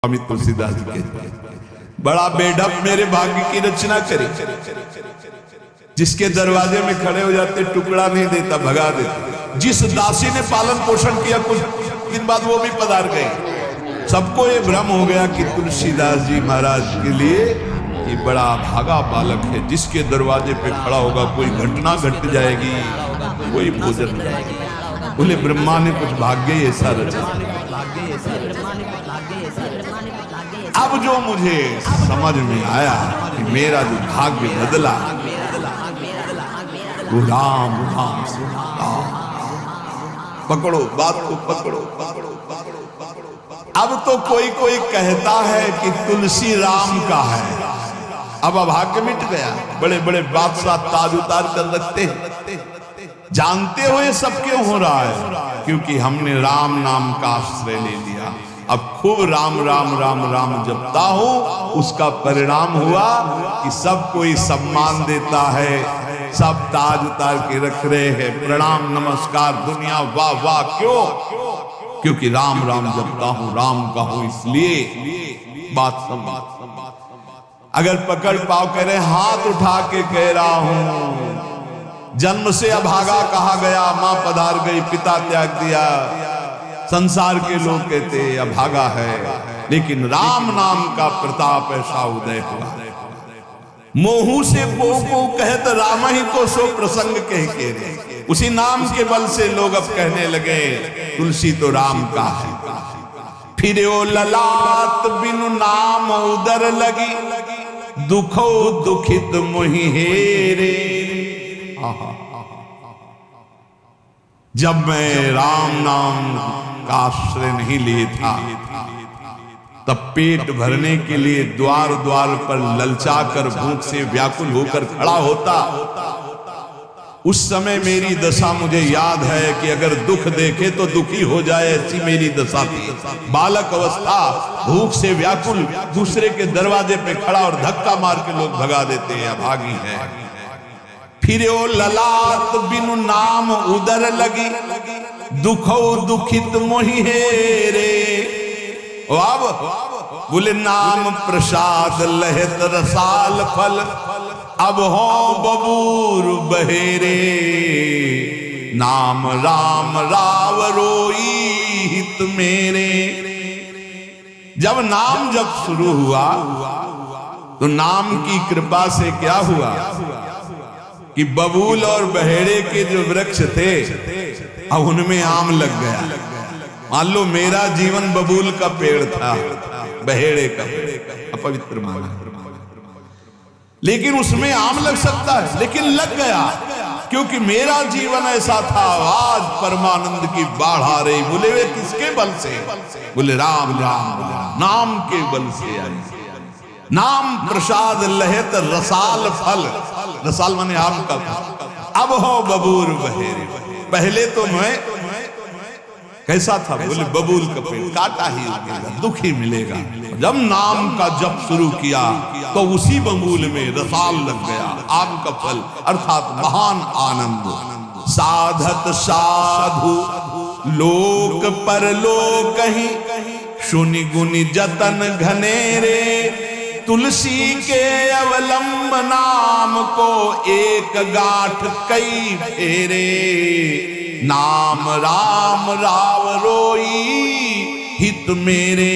स्वामी तुलसीदास जी कहते हैं, बड़ा बेढप मेरे भाग्य की रचना करे, जिसके दरवाजे में खड़े हो जाते टुकड़ा नहीं देता, भगा देता। जिस दासी ने पालन पोषण किया, कुछ दिन बाद वो भी पधार गए। सबको ये भ्रम हो गया कि तुलसीदास जी महाराज के लिए ये बड़ा भागा बालक है, जिसके दरवाजे पे खड़ा होगा कोई घटना घट जाएगी, कोई भोजन नहीं। बोले ब्रह्मा ने कुछ भाग्य ऐसा रचा। अब जो मुझे समझ में आया कि मेरा जो भाग्य बदला वो राम राम से राम। पकड़ो बात को, पकड़ो पकड़ो पकड़ो पकड़ो। अब तो कोई कोई कहता है कि तुलसी राम का है, अब अभाग्य मिट गया। बड़े बड़े बादशाह ताज उतार कर रखते हैं, जानते हुए सब क्यों हो रहा है? क्योंकि हमने राम नाम का आश्रय ले लिया। अब खूब राम राम राम राम जपता हूं, उसका परिणाम हुआ कि सब कोई सम्मान देता है, सब ताज उतार के रख रहे हैं, प्रणाम नमस्कार दुनिया वाह वाह। क्यों? क्योंकि राम राम जपता हूं, राम का हूं, इसलिए। बात समझ। अगर पकड़ पाओ कह रहे हाथ उठा के कह रहा हूं, जन्म से अभागा कहा गया, मां पधार गई, पिता त्याग दिया। संसार के लोग कहते अभागा है, लेकिन राम नाम का प्रताप ऐसा उदय हुआ। मोहू से पो कहत राम ही को सो प्रसंग कह के रे। उसी नाम के बल से लोग अब कहने लगे तुलसी तो राम का है। फिर ओ ललाट बिनु नाम उदर लगी, दुखो दुखित मोहि हेरे। जब मैं राम नाम का आश्रय नहीं लिए था, तब पेट भरने के लिए द्वार द्वार पर ललचा कर भूख से व्याकुल होकर खड़ा होता। उस समय मेरी दशा मुझे याद है कि अगर दुख देखे तो दुखी हो जाए, ऐसी मेरी दशा थी। बालक अवस्था, भूख से व्याकुल, दूसरे के दरवाजे पे खड़ा और धक्का मार के लोग भगा देते हैं, अभागी है। फिर ओ ललाट बिनु नाम उदर लगी, दुखो दुखित मोहि हेरे। अब बोले नाम प्रसाद लहत रसाल फल, अब हो बबूर बहेरे। नाम राम राव रोई हित मेरे। जब नाम जब शुरू हुआ तो नाम की कृपा से क्या हुआ कि बबूल और बहेड़े के जो वृक्ष थे अब उनमें आम लग गया। मान लो मेरा जीवन बबूल का पेड़ था, बहेड़े का अपवित्र माना, लेकिन उसमें आम लग सकता है, लेकिन लग गया क्योंकि मेरा जीवन ऐसा था। आज परमानंद की बाढ़ आ रही। बोले वे किसके बल से? बोले राम राम नाम के बल से आई। नाम प्रसाद लहत रसाल फल, रसाल माने आम का फल। अब हो बबूर बहेरे। पहले तो मैं कैसा था? बोले बबूल का पेड़, काटा ही उगेगा, दुख ही मिलेगा। जब नाम का जप शुरू किया तो उसी बबूल में रसाल लग गया, आम का फल अर्थात महान आनंद। साधत साधु लोक परलोक ही, सुनि गुनि जतन घनेरे। तुलसी के अवलंब नाम को एक गांठ कई फेरे। नाम राम राव रोई हित मेरे।